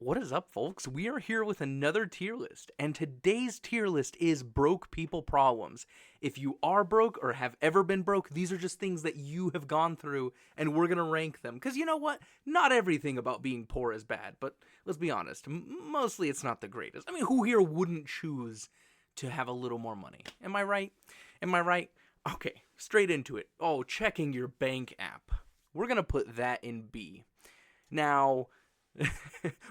What is up, folks? We are here with another tier list, and today's tier list is broke people problems. If you are broke or have ever been broke, these are just things that you have gone through, and we're gonna rank them. Because you know what? Not everything about being poor is bad, but let's be honest, mostly it's not the greatest. I mean, who here wouldn't choose to have a little more money? Am I right? Am I right? Okay, straight into it. Oh, checking your bank app. We're gonna put that in B. Now,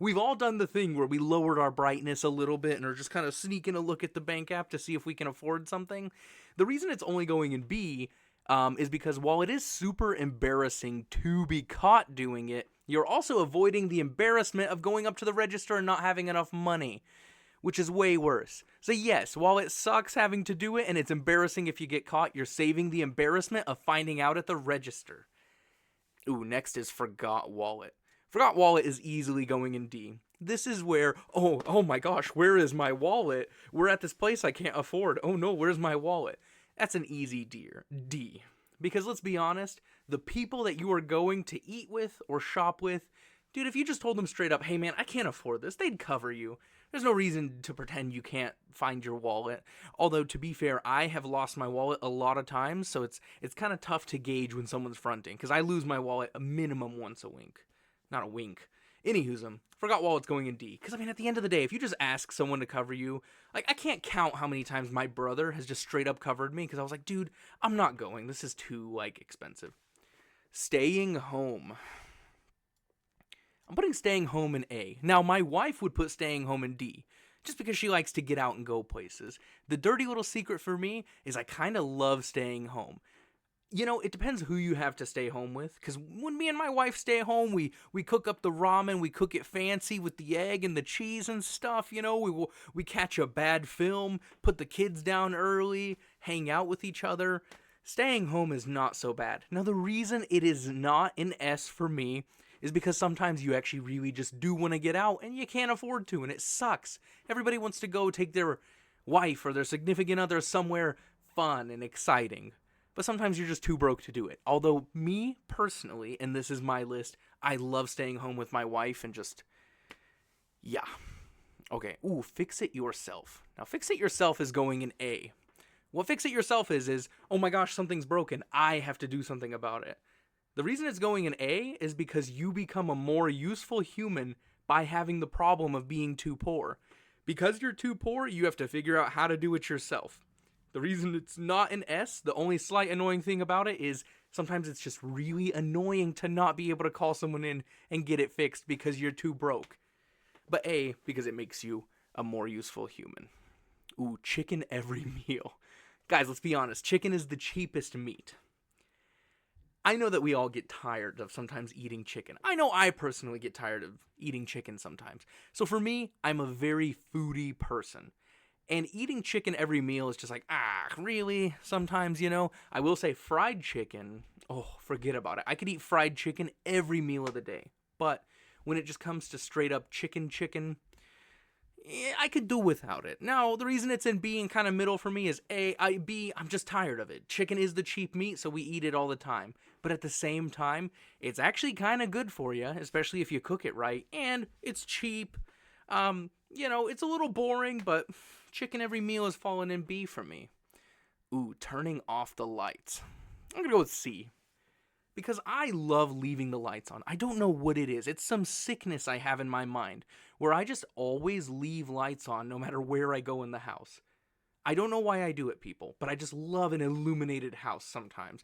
we've all done the thing where we lowered our brightness a little bit and are just kind of sneaking a look at the bank app to see if we can afford something. The reason it's only going in B is because while it is super embarrassing to be caught doing it, you're also avoiding the embarrassment of going up to the register and not having enough money, which is way worse. So yes, while it sucks having to do it and it's embarrassing if you get caught, you're saving the embarrassment of finding out at the register. Ooh, next is Forgot Wallet. Forgot Wallet is easily going in D. This is where, oh my gosh, where is my wallet? We're at this place I can't afford. Oh no, where's my wallet? That's an easy D. Because let's be honest, the people that you are going to eat with or shop with, dude, if you just told them straight up, hey man, I can't afford this, they'd cover you. There's no reason to pretend you can't find your wallet. Although to be fair, I have lost my wallet a lot of times, so it's kind of tough to gauge when someone's fronting because I lose my wallet a minimum once a wink, not a wink. Anywho's'em, Forgot wallet's going in D. Because I mean, at the end of the day, if you just ask someone to cover you, like I can't count how many times my brother has just straight up covered me because I was like, dude, I'm not going. This is too like expensive. Staying home. I'm putting staying home in A. Now, my wife would put staying home in D, just because she likes to get out and go places. The dirty little secret for me is I kind of love staying home. You know, it depends who you have to stay home with. Because when me and my wife stay home, we cook up the ramen, we cook it fancy with the egg and the cheese and stuff. You know, we catch a bad film, put the kids down early, hang out with each other. Staying home is not so bad. Now, the reason it is not an S for me is because sometimes you actually really just do want to get out and you can't afford to, and it sucks. Everybody wants to go take their wife or their significant other somewhere fun and exciting. But sometimes you're just too broke to do it. Although, me personally, and this is my list, I love staying home with my wife and just, yeah. Okay, ooh, fix it yourself. Now, fix it yourself is going in A. What fix it yourself is, oh my gosh, something's broken. I have to do something about it. The reason it's going in A is because you become a more useful human by having the problem of being too poor. Because you're too poor, you have to figure out how to do it yourself. The reason it's not an S, the only slight annoying thing about it is sometimes it's just really annoying to not be able to call someone in and get it fixed because you're too broke. But A, because it makes you a more useful human. Ooh, chicken every meal. Guys, let's be honest, chicken is the cheapest meat. I know that we all get tired of sometimes eating chicken. I know I personally get tired of eating chicken sometimes. So for me, I'm a very foodie person. And eating chicken every meal is just like, really? Sometimes, you know? I will say fried chicken, oh, forget about it. I could eat fried chicken every meal of the day. But when it just comes to straight up chicken, I could do without it. Now, the reason it's in B and kind of middle for me is B, I'm just tired of it. Chicken is the cheap meat, so we eat it all the time. But at the same time, it's actually kind of good for you, especially if you cook it right. And it's cheap. You know, it's a little boring, but chicken every meal has fallen in B for me. Ooh, turning off the lights. I'm gonna go with C. Because I love leaving the lights on. I don't know what it is. It's some sickness I have in my mind where I just always leave lights on no matter where I go in the house. I don't know why I do it, people, but I just love an illuminated house sometimes.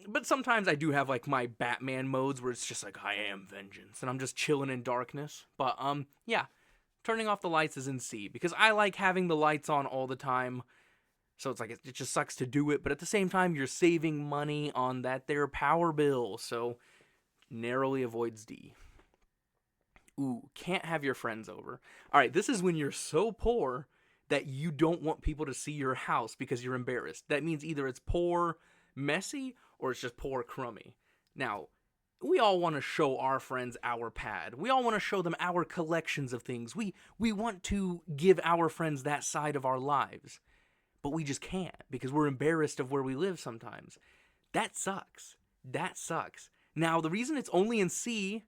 But sometimes I do have like my Batman modes where it's just like I am vengeance and I'm just chilling in darkness. But yeah, turning off the lights is in C because I like having the lights on all the time. So it's like it just sucks to do it, but at the same time you're saving money on that there power bill. So narrowly avoids D. Ooh, can't have your friends over. All right, this is when you're so poor that you don't want people to see your house because you're embarrassed. That means either it's poor, messy, or it's just poor, crummy. Now, we all want to show our friends our pad. We all want to show them our collections of things. We want to give our friends that side of our lives. But we just can't because we're embarrassed of where we live sometimes. That sucks. That sucks. Now, the reason it's only in C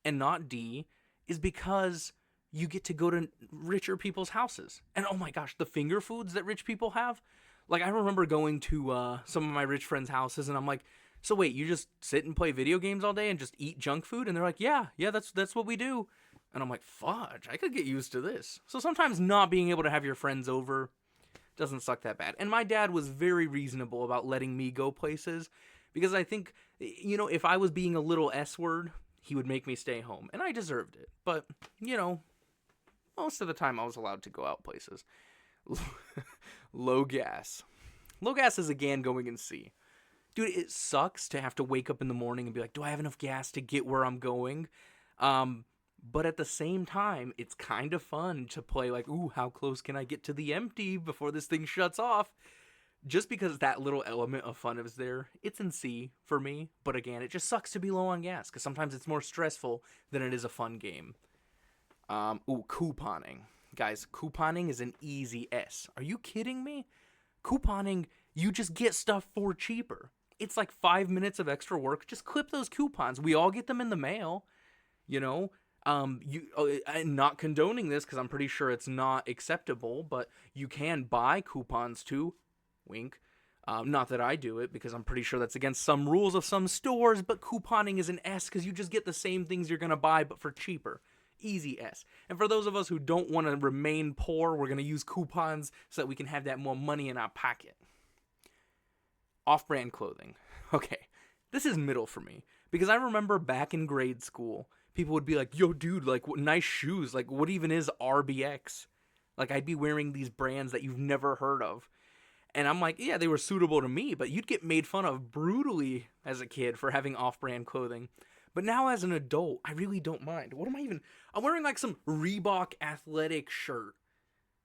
and not D is because you get to go to richer people's houses. And oh my gosh, the finger foods that rich people have. Like, I remember going to some of my rich friends' houses, and I'm like, so wait, you just sit and play video games all day and just eat junk food? And they're like, yeah, that's what we do. And I'm like, fudge, I could get used to this. So sometimes not being able to have your friends over doesn't suck that bad. And my dad was very reasonable about letting me go places because I think, if I was being a little S word, he would make me stay home. And I deserved it. But, most of the time I was allowed to go out places. Low gas. Low gas is again going in C. Dude, it sucks to have to wake up in the morning and be like, do I have enough gas to get where I'm going? But at the same time, it's kind of fun to play like, ooh, how close can I get to the empty before this thing shuts off? Just because that little element of fun is there, it's in C for me. But again, it just sucks to be low on gas because sometimes it's more stressful than it is a fun game. Couponing. Guys, couponing is an easy S. Are you kidding me? Couponing, you just get stuff for cheaper. It's like 5 minutes of extra work. Just clip those coupons. We all get them in the mail, I'm not condoning this because I'm pretty sure it's not acceptable, but you can buy coupons too. Wink. Not that I do it because I'm pretty sure that's against some rules of some stores, but couponing is an S because you just get the same things you're going to buy but for cheaper. Easy S. And for those of us who don't want to remain poor, we're going to use coupons so that we can have that more money in our pocket. Off-brand clothing. Okay, this is middle for me because I remember back in grade school, people would be like, yo, dude, like, what nice shoes. Like, what even is RBX? Like, I'd be wearing these brands that you've never heard of. And I'm like, yeah, they were suitable to me, but you'd get made fun of brutally as a kid for having off-brand clothing. But now as an adult, I really don't mind. I'm wearing like some Reebok athletic shirt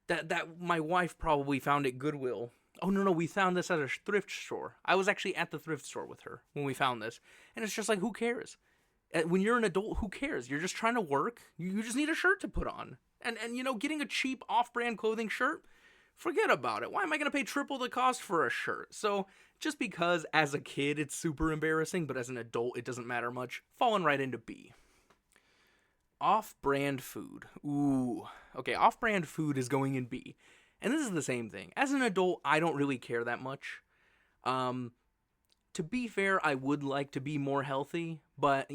that my wife probably found at Goodwill. Oh, no, we found this at a thrift store. I was actually at the thrift store with her when we found this. And it's just like, who cares? When you're an adult, who cares? You're just trying to work. You just need a shirt to put on. And getting a cheap off-brand clothing shirt, forget about it. Why am I going to pay triple the cost for a shirt? So just because as a kid it's super embarrassing, but as an adult it doesn't matter much, falling right into B. Off-brand food. Ooh. Okay, off-brand food is going in B. And this is the same thing. As an adult, I don't really care that much. To be fair, I would like to be more healthy, but,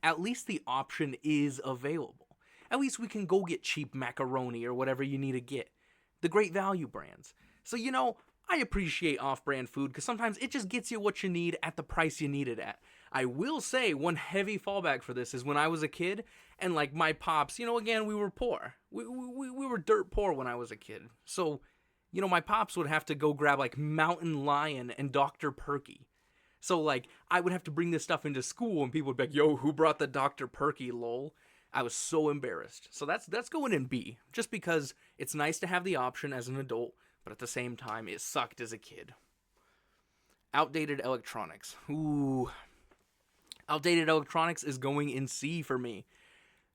at least the option is available. At least we can go get cheap macaroni or whatever you need to get. The great value brands. So, I appreciate off-brand food because sometimes it just gets you what you need at the price you need it at. I will say one heavy fallback for this is when I was a kid and like my pops, again, we were poor. We were dirt poor when I was a kid. So, my pops would have to go grab like Mountain Lion and Dr. Perky. So like I would have to bring this stuff into school and people would be like, yo, who brought the Dr. Perky, lol? I was so embarrassed. So that's going in B, just because it's nice to have the option as an adult, but at the same time, it sucked as a kid. Outdated electronics. Ooh. Outdated electronics is going in C for me.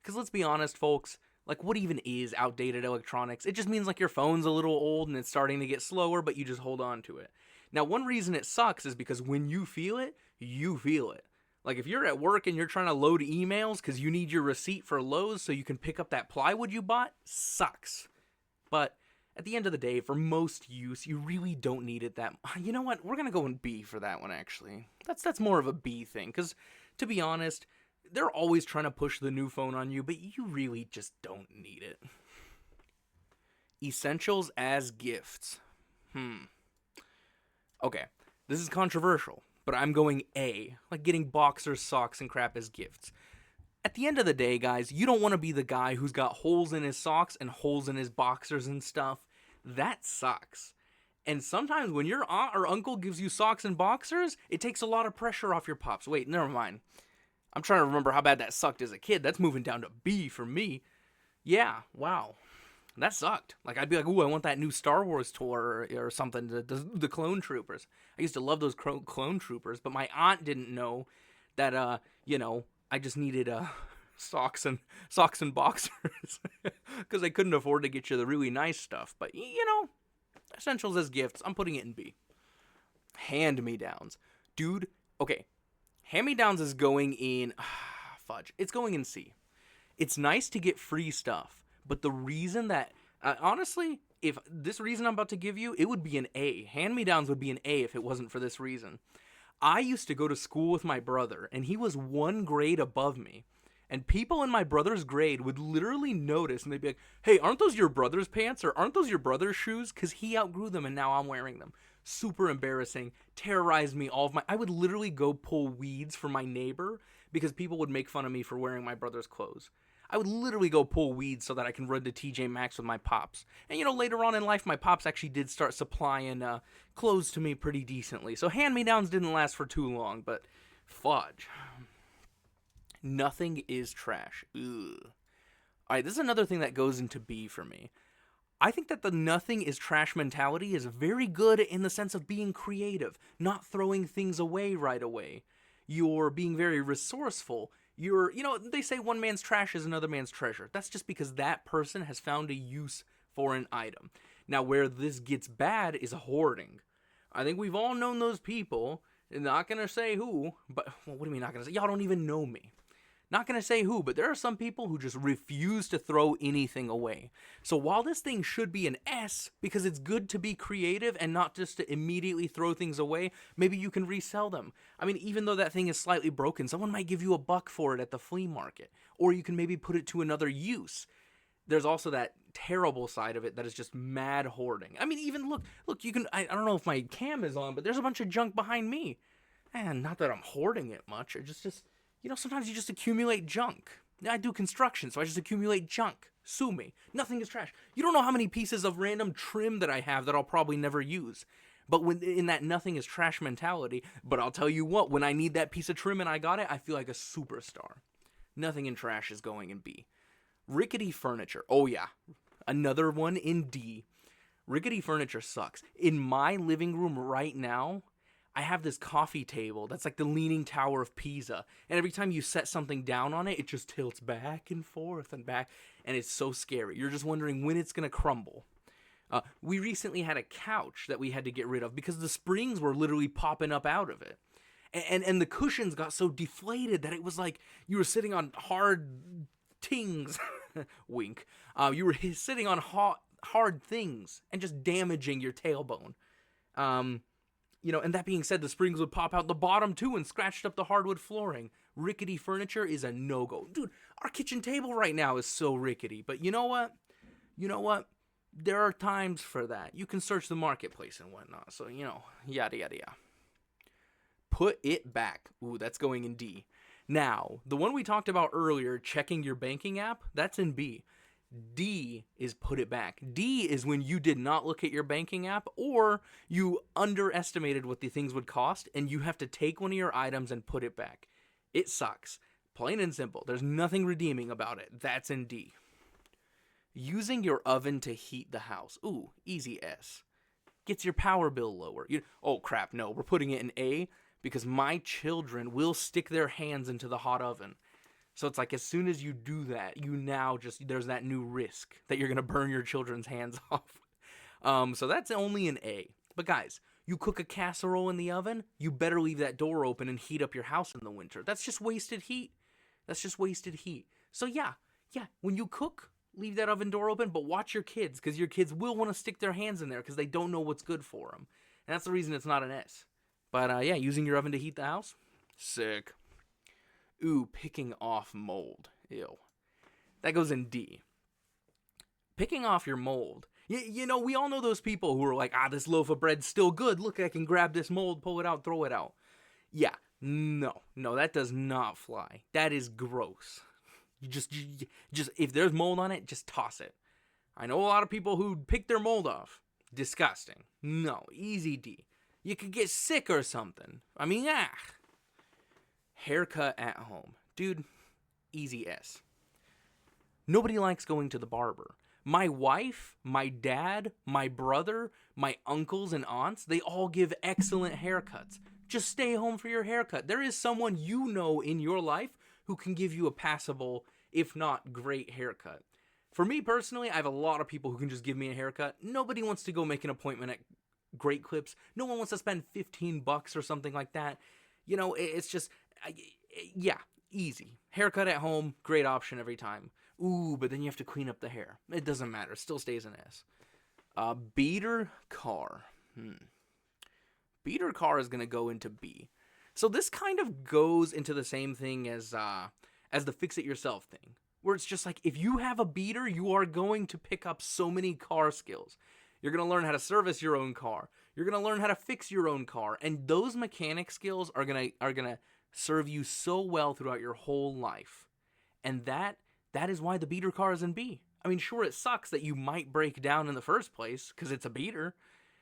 Because let's be honest, folks, like what even is outdated electronics? It just means like your phone's a little old and it's starting to get slower, but you just hold on to it. Now, one reason it sucks is because when you feel it, you feel it. Like if you're at work and you're trying to load emails because you need your receipt for Lowe's so you can pick up that plywood you bought, sucks. But at the end of the day, for most use, you really don't need it that. You know what? We're gonna go in B for that one. Actually, that's more of a B thing. Because to be honest, they're always trying to push the new phone on you, but you really just don't need it. Essentials as gifts. Okay, this is controversial, but I'm going A, like getting boxers, socks, and crap as gifts. At the end of the day, guys, you don't want to be the guy who's got holes in his socks and holes in his boxers and stuff. That sucks. And sometimes when your aunt or uncle gives you socks and boxers, it takes a lot of pressure off your pops. Wait, never mind. I'm trying to remember how bad that sucked as a kid. That's moving down to B for me. Yeah, wow. That sucked. Like, I'd be like, ooh, I want that new Star Wars tour or something, the Clone Troopers. I used to love those Clone Troopers, but my aunt didn't know that, I just needed socks and boxers because I couldn't afford to get you the really nice stuff. But, essentials as gifts, I'm putting it in B. Hand-me-downs. Dude, okay. Hand-me-downs is going in, fudge. It's going in C. It's nice to get free stuff, but the reason that, honestly, if this reason I'm about to give you, it would be an A. Hand-me-downs would be an A if it wasn't for this reason. I used to go to school with my brother, and he was one grade above me. And people in my brother's grade would literally notice, and they'd be like, hey, aren't those your brother's pants, or aren't those your brother's shoes? Because he outgrew them, and now I'm wearing them. Super embarrassing, terrorized me all of my... I would literally go pull weeds for my neighbor, because people would make fun of me for wearing my brother's clothes. I would literally go pull weeds so that I can run to TJ Maxx with my pops. And later on in life, my pops actually did start supplying clothes to me pretty decently. So hand-me-downs didn't last for too long, but fudge. Nothing is trash. Ugh. Alright, this is another thing that goes into B for me. I think that the nothing is trash mentality is very good in the sense of being creative, not throwing things away right away. You're being very resourceful. They say one man's trash is another man's treasure. That's just because that person has found a use for an item. Now, where this gets bad is hoarding. I think we've all known those people. Not gonna say who, but what do you mean not gonna say? Y'all don't even know me. Not gonna say who, but there are some people who just refuse to throw anything away. So while this thing should be an S, because it's good to be creative and not just to immediately throw things away, maybe you can resell them. I mean, even though that thing is slightly broken, someone might give you $1 for it at the flea market. Or you can maybe put it to another use. There's also that terrible side of it that is just mad hoarding. I mean, even look, you can, I don't know if my cam is on, but there's a bunch of junk behind me. And not that I'm hoarding it much, it just sometimes you just accumulate junk. I do construction, so I just accumulate junk. Sue me. Nothing is trash. You don't know how many pieces of random trim that I have that I'll probably never use. But when in that nothing is trash mentality, but I'll tell you what, when I need that piece of trim and I got it, I feel like a superstar. Nothing in trash is going in B. Rickety furniture. Oh yeah. Another one in D. Rickety furniture sucks. In my living room right now, I have this coffee table that's like the Leaning Tower of Pisa. And every time you set something down on it, it just tilts back and forth and back. And it's so scary. You're just wondering when it's going to crumble. We recently had a couch that we had to get rid of because the springs were literally popping up out of it. And the cushions got so deflated that it was like you were sitting on hard things. Wink. You were sitting on hard things and just damaging your tailbone. And that being said, the springs would pop out the bottom too and scratched up the hardwood flooring. Rickety furniture is a no-go. Dude, our kitchen table right now is so rickety. But you know what? There are times for that. You can search the marketplace and whatnot. So, yada, yada, yada. Put it back. Ooh, that's going in D. Now, the one we talked about earlier, checking your banking app, that's in B. D is put it back. D is when you did not look at your banking app or you underestimated what the things would cost and you have to take one of your items and put it back. It sucks. Plain and simple. There's nothing redeeming about it. That's in D. Using your oven to heat the house. Ooh, easy S. Gets your power bill lower. Oh crap, no. We're putting it in A because my children will stick their hands into the hot oven. So it's like as soon as you do that, there's that new risk that you're going to burn your children's hands off. So that's only an A. But guys, you cook a casserole in the oven, you better leave that door open and heat up your house in the winter. That's just wasted heat. So yeah, when you cook, leave that oven door open, but watch your kids because your kids will want to stick their hands in there because they don't know what's good for them. And that's the reason it's not an S. But using your oven to heat the house, sick. Ooh, picking off mold. Ew. That goes in D. Picking off your mold. We all know those people who are like, this loaf of bread's still good. Look, I can grab this mold, pull it out, throw it out. Yeah, no, that does not fly. That is gross. You just if there's mold on it, just toss it. I know a lot of people who pick their mold off. Disgusting. No, easy D. You could get sick or something. I mean, Haircut at home. Dude, easy S. Nobody likes going to the barber. My wife, my dad, my brother, my uncles and aunts, they all give excellent haircuts. Just stay home for your haircut. There is someone in your life who can give you a passable, if not great haircut. For me personally, I have a lot of people who can just give me a haircut. Nobody wants to go make an appointment at Great Clips. No one wants to spend $15 or something like that. It's just... Easy. Haircut at home, great option every time. Ooh, but then you have to clean up the hair. It doesn't matter. It still stays an S. Beater car. Beater car is going to go into B. So this kind of goes into the same thing as the fix-it-yourself thing, where it's just like, if you have a beater, you are going to pick up so many car skills. You're going to learn how to service your own car. You're going to learn how to fix your own car. And those mechanic skills are going to serve you so well throughout your whole life. And that is why the beater car is in B. I mean, sure, it sucks that you might break down in the first place because it's a beater,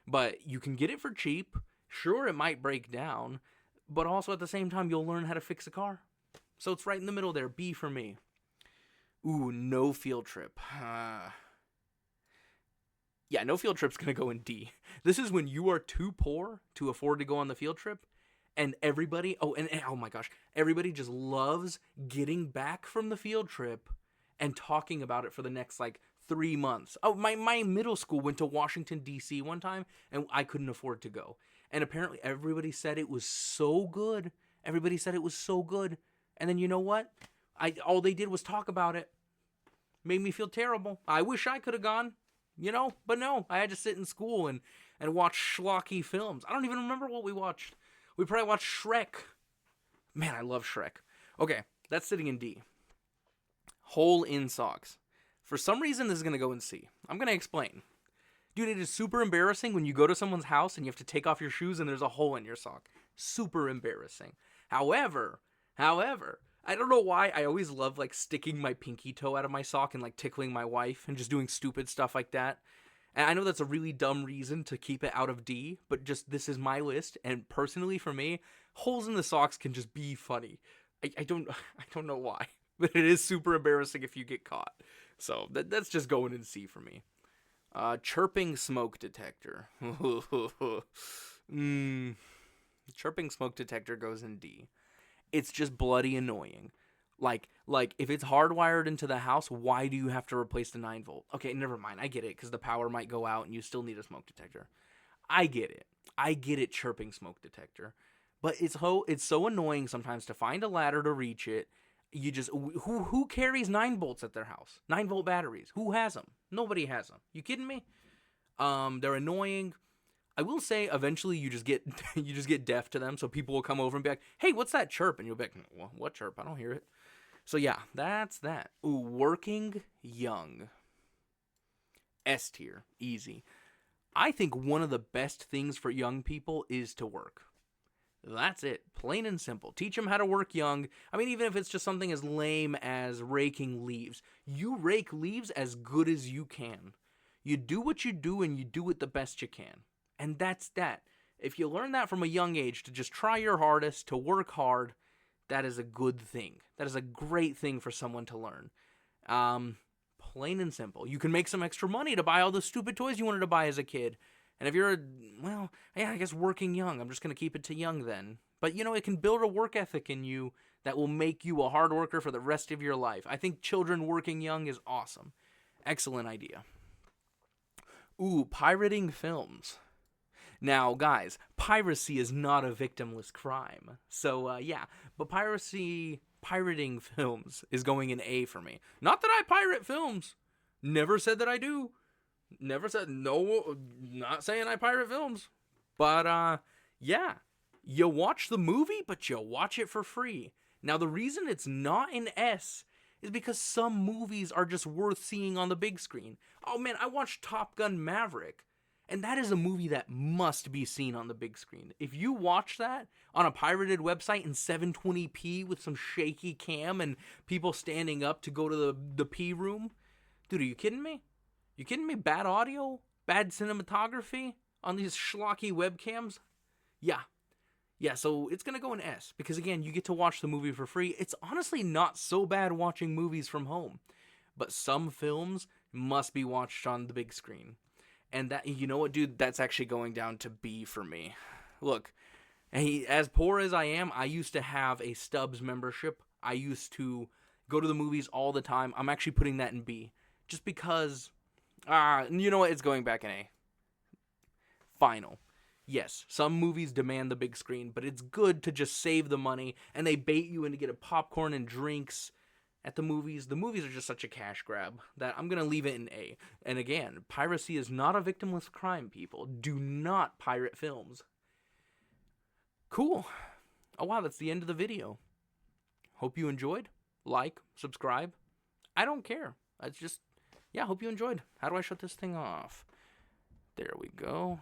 but you can get it for cheap. Sure, it might break down, but also at the same time, you'll learn how to fix a car. So it's right in the middle there, B for me. Ooh, no field trip. Yeah, no field trip's going to go in D. This is when you are too poor to afford to go on the field trip, and everybody, oh my gosh, everybody just loves getting back from the field trip and talking about it for the next, 3 months. Oh, my middle school went to Washington, D.C. one time, and I couldn't afford to go. And apparently everybody said it was so good. Everybody said it was so good. And then you know what? All they did was talk about it. Made me feel terrible. I wish I could have gone, but no. I had to sit in school and watch schlocky films. I don't even remember what we watched. We probably watched Shrek. Man, I love Shrek. Okay, that's sitting in D. Hole in socks. For some reason, this is going to go in C. I'm going to explain. Dude, it is super embarrassing when you go to someone's house and you have to take off your shoes and there's a hole in your sock. Super embarrassing. However, I don't know why I always love sticking my pinky toe out of my sock and tickling my wife and just doing stupid stuff like that. And I know that's a really dumb reason to keep it out of D, but just this is my list. And personally for me, holes in the socks can just be funny. I don't know why, but it is super embarrassing if you get caught. So that's just going in C for me. Chirping smoke detector. Chirping smoke detector goes in D. It's just bloody annoying. Like if it's hardwired into the house, why do you have to replace the 9-volt? Okay, never mind. I get it, because the power might go out and you still need a smoke detector. I get it, chirping smoke detector. But it's so annoying sometimes to find a ladder to reach it. You just, who carries 9 volts at their house? 9-volt batteries. Who has them? Nobody has them. You kidding me? They're annoying. I will say, eventually you just get deaf to them, so people will come over and be like, "Hey, what's that chirp?" And you'll be like, "What chirp? I don't hear it." So yeah, that's that. Ooh, working young. S tier, easy. I think one of the best things for young people is to work. That's it. Plain and simple. Teach them how to work young. I mean, even if it's just something as lame as raking leaves. You rake leaves as good as you can. You do what you do and you do it the best you can. And that's that. If you learn that from a young age, to just try your hardest, to work hard, that is a good thing. That is a great thing for someone to learn. Plain and simple. You can make some extra money to buy all the stupid toys you wanted to buy as a kid. And if you're, I guess working young, I'm just going to keep it to young then. But, it can build a work ethic in you that will make you a hard worker for the rest of your life. I think children working young is awesome. Excellent idea. Ooh, pirating films. Now, guys, piracy is not a victimless crime. So, but pirating films is going in A for me. Not that I pirate films. Never said that I do. Never said, no, not saying I pirate films. But, you watch the movie, but you watch it for free. Now, the reason it's not in S is because some movies are just worth seeing on the big screen. Oh, man, I watched Top Gun Maverick. And that is a movie that must be seen on the big screen. If you watch that on a pirated website in 720p with some shaky cam and people standing up to go to the P room, dude, are you kidding me? You kidding me? Bad audio? Bad cinematography on these schlocky webcams? Yeah, so it's going to go in S. Because again, you get to watch the movie for free. It's honestly not so bad watching movies from home. But some films must be watched on the big screen. And that, you know what, dude? That's actually going down to B for me. Look, as poor as I am, I used to have a Stubs membership. I used to go to the movies all the time. I'm actually putting that in B. Just because, you know what? It's going back in A. Final. Yes, some movies demand the big screen, but it's good to just save the money, and they bait you into getting popcorn and drinks at the movies. The movies are just such a cash grab that I'm going to leave it in A. And again, piracy is not a victimless crime, people. Do not pirate films. Cool. Oh wow, that's the end of the video. Hope you enjoyed. Like, subscribe. I don't care. It's just, yeah, hope you enjoyed. How do I shut this thing off? There we go.